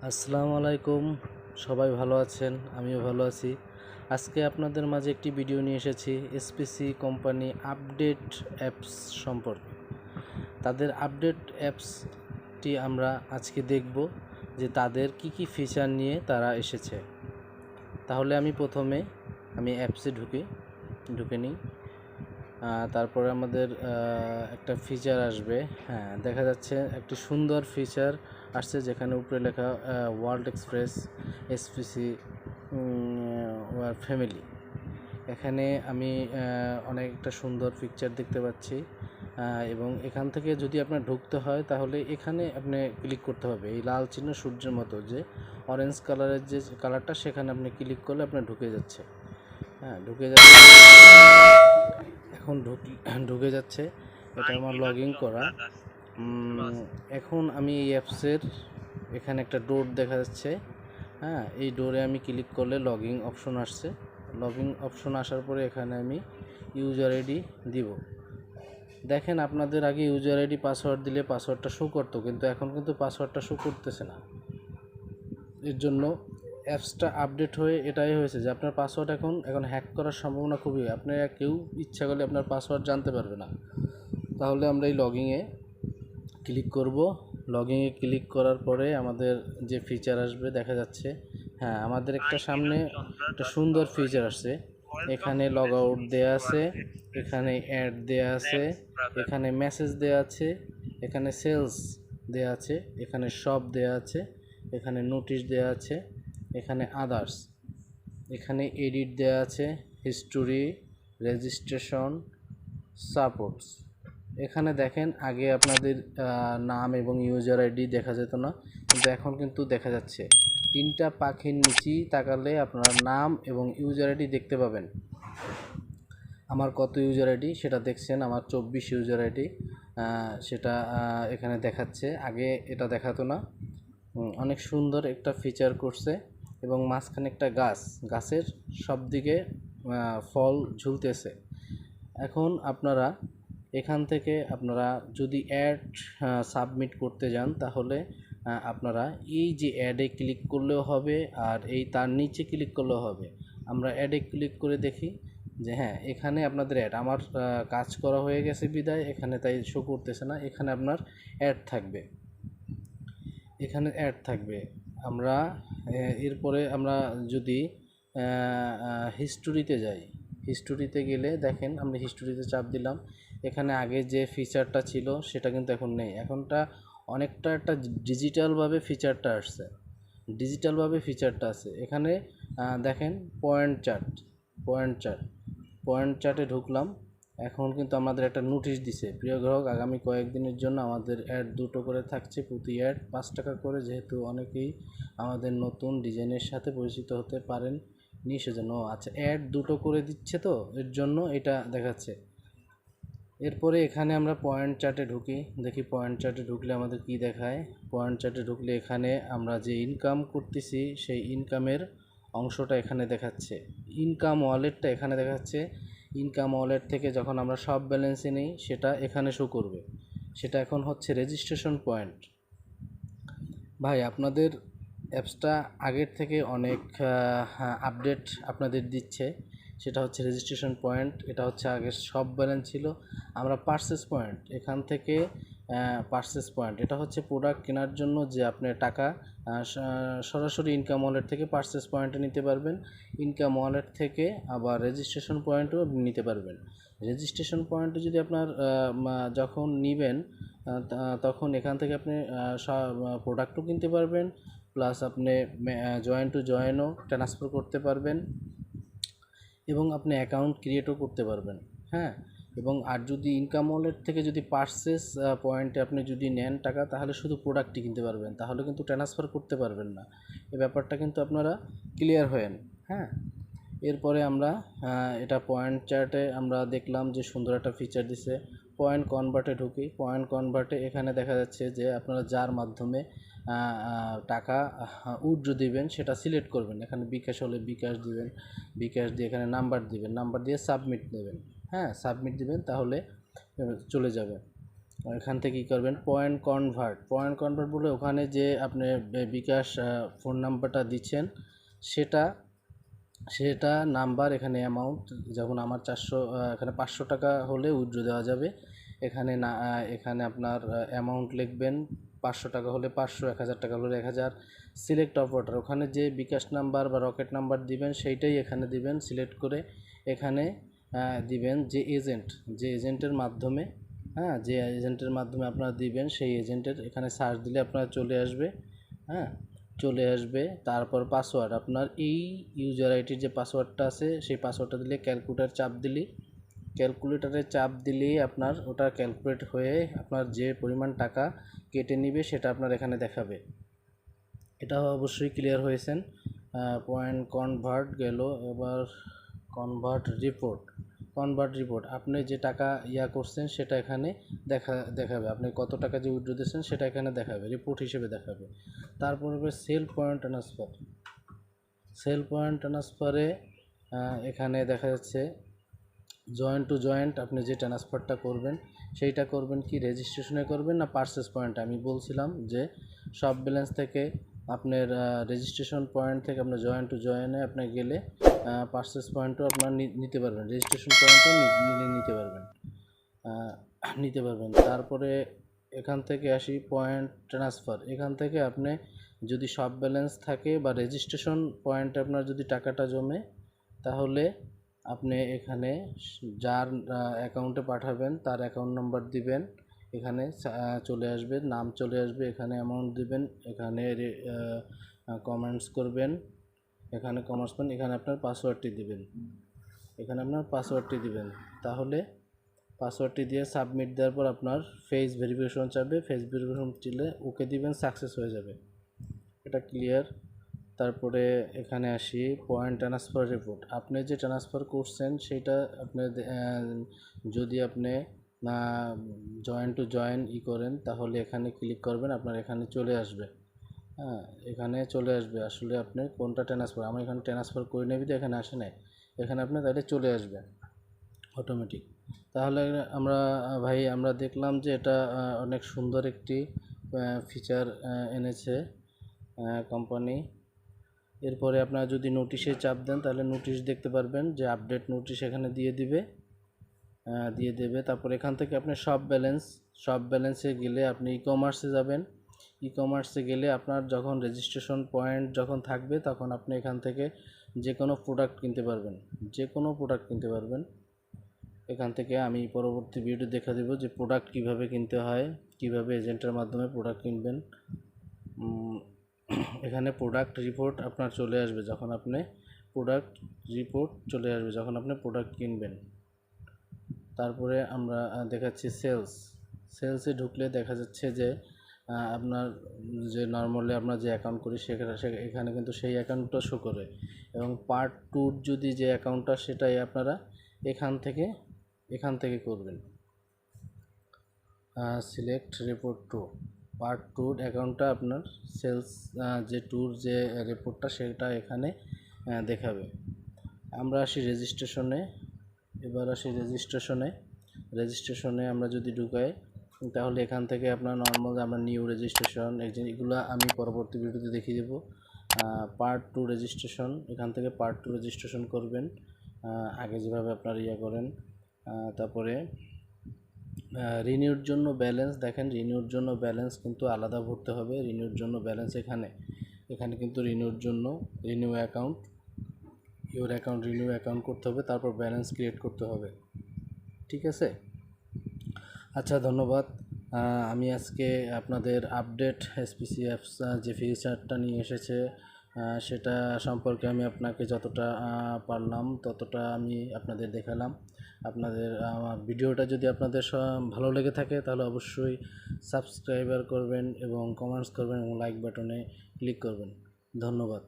আসসালামু আলাইকুম। সবাই ভালো আছেন, আমিও ভালো আছি। আজকে আপনাদের মাঝে একটি ভিডিও নিয়ে এসেছি এসপিসি কোম্পানি আপডেট অ্যাপস সম্পর্কে। তাদের আপডেট অ্যাপসটি আমরা আজকে দেখব যে তাদের কি কি ফিচার নিয়ে তারা এসেছে। তাহলে প্রথমে অ্যাপসে ঢুকে নিই। তারপরে আমাদের একটা ফিচার আসবে। হ্যাঁ, দেখা যাচ্ছে একটি সুন্দর ফিচার আসছে যেখানে উপরে লেখা ওয়ার্ল্ড এক্সপ্রেস এসপিসি ফ্যামিলি। এখানে আমি অনেকটা সুন্দর পিকচার দেখতে পাচ্ছি এবং এখান থেকে যদি আপনার ঢুকতে হয় তাহলে এখানে আপনি ক্লিক করতে হবে। এই লাল চিহ্ন সূর্যের মতো যে অরেঞ্জ কালারের যে কালারটা, সেখানে আপনি ক্লিক করলে আপনার ঢুকে যাচ্ছে। হ্যাঁ, ঢুকে যাচ্ছে। এখন ঢুকে যাচ্ছে। এটা আমার লগ ইন করা। এখন আমি এই অ্যাপসের এখানে একটা ডোর দেখা যাচ্ছে। হ্যাঁ, এই ডোরে আমি ক্লিক করলে লগ ইন অপশন আসছে। লগ ইন অপশন আসার পরে এখানে আমি ইউজার আইডি দিব। দেখেন, আপনাদের আগে ইউজার আইডি পাসওয়ার্ড দিলে পাসওয়ার্ডটা শো করতো, কিন্তু এখন কিন্তু পাসওয়ার্ডটা শো করতেছে না। এর জন্য অ্যাপসটা আপডেট হয়ে এটাই হয়েছে যে আপনার পাসওয়ার্ড এখন হ্যাক করার সম্ভাবনা খুবই। আপনারা কেউ ইচ্ছা করলে আপনার পাসওয়ার্ড জানতে পারবে না। তাহলে আমরা এই লগইনে ক্লিক করব। লগইনে ক্লিক করার পরে আমাদের যে ফিচার আসবে দেখা যাচ্ছে। হ্যাঁ, আমাদের একটা সামনে একটা সুন্দর ফিচার আসছে। এখানে লগ আউট দেওয়া আছে, এখানে অ্যাড দেওয়া আছে, এখানে মেসেজ দেওয়া আছে, এখানে সেলস দেওয়া আছে, এখানে শপ দেওয়া আছে, এখানে নোটিশ দেওয়া আছে, এখানে আদার্স, এখানে এডিট দেওয়া আছে, হিস্টোরি, রেজিস্ট্রেশন, সাপোর্টস। এখানে দেখেন, আগে আপনাদের নাম এবং ইউজার আইডি দেখা যেত না, কিন্তু এখন কিন্তু দেখা যাচ্ছে। তিনটা পাখির নিচেই তাকালে আপনারা নাম এবং ইউজার আইডি দেখতে পাবেন। আমার কত ইউজার আইডি সেটা দেখছেন, আমার 24 ইউজার আইডি সেটা এখানে দেখাচ্ছে। আগে এটা দেখাতো না। অনেক সুন্দর একটা ফিচার করছে এবং মাঝখানে একটা গাছের সব দিকে ফল ঝুলতেছে। এখন আপনারা এখান থেকে আপনারা যদি অ্যাড সাবমিট করতে যান তাহলে আপনারা এই যে অ্যাডে ক্লিক করলেও হবে, আর এই তার নিচে ক্লিক করলেও হবে। আমরা অ্যাডে ক্লিক করে দেখি যে হ্যাঁ, এখানে আপনাদের অ্যাড আমার কাজ করা হয়ে গেছে বিদায় এখানে তাই শো করতেছে না। এখানে আপনার অ্যাড থাকবে, এখানে অ্যাড থাকবে। আমরা এরপরে আমরা যদি হিস্টোরিতে যাই, হিস্টোরিতে গেলে দেখেন, আমরা হিস্টোরিতে চাপ দিলাম। এখানে আগে যে ফিচারটা ছিল সেটা কিন্তু এখন নেই। এখনটা অনেকটা একটা ডিজিটালভাবে ফিচারটা আসছে, ডিজিটালভাবে ফিচারটা আছে। এখানে দেখেন পয়েন্ট চার্টে ঢুকলাম। এখন কিন্তু আমাদের একটা নোটিশ দিছে, প্রিয় গ্রাহক, আগামী কয়েকদিনের জন্য আমাদের অ্যাড 2টো করে থাকছে, প্রতি অ্যাড 5 টাকা করে। যেহেতু অনেকেই আমাদের নতুন ডিজাইনের সাথে পরিচিত হতে পারেন নি, সেজন্য আচ্ছা অ্যাড 2টো করে দিচ্ছে, তো এর জন্য এটা দেখাচ্ছে। এরপরে এখানে আমরা পয়েন্ট চার্টে ঢুকি, দেখি পয়েন্ট চার্টে ঢুকলে আমাদের কি দেখায়। পয়েন্ট চার্টে ঢুকলে এখানে আমরা যে ইনকাম করতেছি সেই ইনকামের অংশটা এখানে দেখাচ্ছে। ইনকাম ওয়ালেটটা এখানে দেখাচ্ছে। ইনকাম ওয়ালেট থেকে যখন আমরা সব ব্যালেন্সে নিই সেটা এখানে শো করবে। সেটা এখন হচ্ছে রেজিস্ট্রেশন পয়েন্ট। ভাই, আপনাদের অ্যাপসটা আগের থেকে অনেক আপডেট আপনাদের দিচ্ছে। সেটা হচ্ছে রেজিস্ট্রেশন পয়েন্ট, এটা হচ্ছে আগে সব ব্যালেন্স ছিল। আমরা পারচেস পয়েন্ট, এখান থেকে পারচেস পয়েন্ট, এটা হচ্ছে প্রোডাক্ট কেনার জন্য যে আপনি টাকা সরাসরি ইনকাম ওয়ালেট থেকে পারচেস পয়েন্টে নিতে পারবেন। ইনকাম ওয়ালেট থেকে আবার রেজিস্ট্রেশন পয়েন্টও নিতে পারবেন। রেজিস্ট্রেশন পয়েন্টে যদি আপনার যখন নেবেন তখন এখান থেকে আপনি প্রোডাক্টও কিনতে পারবেন, প্লাস আপনি জয়েন টু জয়েনও ট্রান্সফার করতে পারবেন এবং আপনি অ্যাকাউন্ট ক্রিয়েটও করতে পারবেন। হ্যাঁ, এবং আর যদি ইনকাম ওয়ালেট থেকে যদি পারচেস পয়েন্টে আপনি যদি নেন টাকা, তাহলে শুধু প্রোডাক্টই কিনতে পারবেন, তাহলে কিন্তু ট্রান্সফার করতে পারবেন না। এই ব্যাপারটা কিন্তু আপনারা ক্লিয়ার হয়েন। হ্যাঁ, এরপরে আমরা এটা পয়েন্ট চার্টে আমরা দেখলাম যে সুন্দর একটা ফিচার দিছে। পয়েন্ট কনভার্টে ঢুকি। পয়েন্ট কনভার্টে এখানে দেখা যাচ্ছে যে আপনারা যার মাধ্যমে টাকা উইথড্র দিবেন সেটা সিলেক্ট করবেন। এখানে বিকাশ হলে বিকাশ দিবেন, বিকাশ দিয়ে এখানে নাম্বার দিবেন, নাম্বার দিয়ে সাবমিট দেবেন। হ্যাঁ, সাবমিট দিবেন, তাহলে চলে যাবে। এখান থেকে কী করবেন, পয়েন্ট কনভার্ট বলে ওখানে যে আপনি বিকাশ ফোন নাম্বারটা দিচ্ছেন সেটা নাম্বার, এখানে অ্যামাউন্ট যখন আমার 400 এখানে 500 টাকা হলে উইথড্র দেওয়া যাবে। এখানে না এখানে আপনার অ্যামাউন্ট লিখবেন, 500 টাকা হলে 500, 1000 টাকা হলে 1000। সিলেক্ট অপারেটর, ওখানে যে বিকাশ নাম্বার বা রকেট নাম্বার দিবেন সেইটাই এখানে দিবেন। সিলেক্ট করে এখানে দিবেন যে এজেন্টের মাধ্যমে, যে এজেন্টের মাধ্যমে আপনারা দিবেন সেই এজেন্টের এখানে সার্চ দিলে আপনারা চলে আসবে। তারপর পাসওয়ার্ড, আপনার এই ইউজার আইডির যে পাসওয়ার্ডটা আছে সেই পাসওয়ার্ডটা দিলে ক্যালকুলেটরে চাপ দিলেই আপনার ওটা ক্যালকুলেট হয়ে আপনার যে পরিমাণ টাকা কেটে নিবে সেটা আপনার এখানে দেখাবে। এটা অবশ্যই ক্লিয়ার হয়েছেন। পয়েন্ট কনভার্ট গেল, এবার কনভার্ট রিপোর্ট আপনি যে টাকা করছেন সেটা এখানে দেখাবে। আপনি কত টাকা যে উইথড্র দিয়েছেন সেটা এখানে দেখাবে, রিপোর্ট হিসেবে দেখাবে। তারপর হবে সেল পয়েন্ট ট্রান্সফারে এখানে দেখা যাচ্ছে জয়েন্ট আপনি যে ট্রান্সফারটা করবেন সেইটা করবেন কি রেজিস্ট্রেশনে করবেন না পারচেস পয়েন্টে। আমি বলছিলাম যে সব ব্যালেন্স থেকে আপনার রেজিস্ট্রেশন পয়েন্ট থেকে আপনার জয়েনে আপনি গেলে পারচেস পয়েন্টও আপনার নিতে পারবেন, রেজিস্ট্রেশন পয়েন্টও নিতে পারবেন। তারপরে এখান থেকে আসি পয়েন্ট ট্রান্সফার। এখান থেকে আপনি যদি সব ব্যালেন্স থাকে বা রেজিস্ট্রেশন পয়েন্টে আপনার যদি টাকাটা জমে, তাহলে আপনি এখানে যার অ্যাকাউন্টে পাঠাবেন তার অ্যাকাউন্ট নাম্বার দিবেন, এখানে চলে আসবে, নাম চলে আসবে, এখানে অ্যামাউন্ট দিবেন, এখানে কমেন্টস করবেন, এখানে আপনার পাসওয়ার্ডটি দিবেন। তাহলে পাসওয়ার্ডটি দিয়ে সাবমিট দেওয়ার পর আপনার ফেস ভেরিফিকেশন চাইবে, ফেস ভেরিফিকেশন দিলে ওকে দিবেন, সাকসেস হয়ে যাবে। এটা ক্লিয়ার। তারপরে এখানে আসি পয়েন্ট ট্রান্সফার রিপোর্ট। আপনি যে ট্রান্সফার করছেন সেটা আপনি যদি আপনি জয়েন করেন তাহলে এখানে ক্লিক করবেন, আপনার এখানে চলে আসবে। আসলে আপনি কোনটা ট্রান্সফার, আমি এখানে ট্রান্সফার করে নেবি তো এখানে আসে নাই, এখানে আপনি তাহলে চলে আসবে অটোমেটিক। তাহলে আমরা দেখলাম যে এটা অনেক সুন্দর একটি ফিচার এনেছে কোম্পানি। এরপরে আপনারা যদি নোটিশে চাপ দেন তাহলে নোটিশ দেখতে পারবেন যে আপডেট নোটিশ এখানে দিয়ে দেবে। তারপর এখান থেকে আপনি সব ব্যালেন্সে গেলে আপনি ই কমার্সে গেলে আপনার যখন রেজিস্ট্রেশন পয়েন্ট যখন থাকবে তখন আপনি এখান থেকে যে কোনো প্রোডাক্ট কিনতে পারবেন। এখান থেকে আমি পরবর্তী ভিডিও দেখা দেব যে প্রোডাক্ট কিভাবে কিনতে হয়, কিভাবে এজেন্টের মাধ্যমে প্রোডাক্ট কিনবেন। এখানে প্রোডাক্ট রিপোর্ট আপনার চলে আসবে যখন আপনি প্রোডাক্ট কিনবেন। তারপরে আমরা দেখাচ্ছি সেলসে ঢুকলে দেখা যাচ্ছে যে আপনার যে নর্মালি আমরা যে অ্যাকাউন্ট করি এখানে কিন্তু সেই অ্যাকাউন্টটা শো করে, এবং পার্ট 2 যদি যে অ্যাকাউন্টটা সেটাই আপনারা এখান থেকে করবেন। সিলেক্ট রিপোর্ট 2 পার্ট 2 অ্যাকাউন্টটা আপনার সেলস যে রিপোর্টটা সেটা এখানে দেখাবে। আমরা আসি রেজিস্ট্রেশনে। রেজিস্ট্রেশনে আমরা যদি ঢুকাই তাহলে এখান থেকে আপনার নর্মাল আমরা নিউ রেজিস্ট্রেশন এগুলো আমি পরবর্তী ভিডিওতে দেখিয়ে দেবো। পার্ট 2 রেজিস্ট্রেশন, এখান থেকে পার্ট 2 রেজিস্ট্রেশন করবেন আগে যেভাবে আপনার করেন। তারপরে রিনিউর জন্য ব্যালেন্স দেখেন, রিনিউর জন্য ব্যালেন্স কিন্তু আলাদা ভরতে হবে। রিনিউর জন্য ব্যালেন্স এখানে কিন্তু রিনিউ অ্যাকাউন্ট করতে হবে, তারপর ব্যালেন্স ক্রিয়েট করতে হবে। ঠিক আছে, আচ্ছা ধন্যবাদ। আমি আজকে আপনাদের আপডেট এসপিসি অ্যাপস যে ফিচারটা নিয়ে এসেছে সেটা সম্পর্কে আমি আপনাকে যতটা পারলাম ততটা আমি আপনাদের দেখালাম। আপনাদের ভিডিওটা যদি আপনাদের ভালো লেগে থাকে তাহলে অবশ্যই সাবস্ক্রাইবার করবেন এবং কমেন্টস করবেন এবং লাইক বাটনে ক্লিক করবেন। ধন্যবাদ।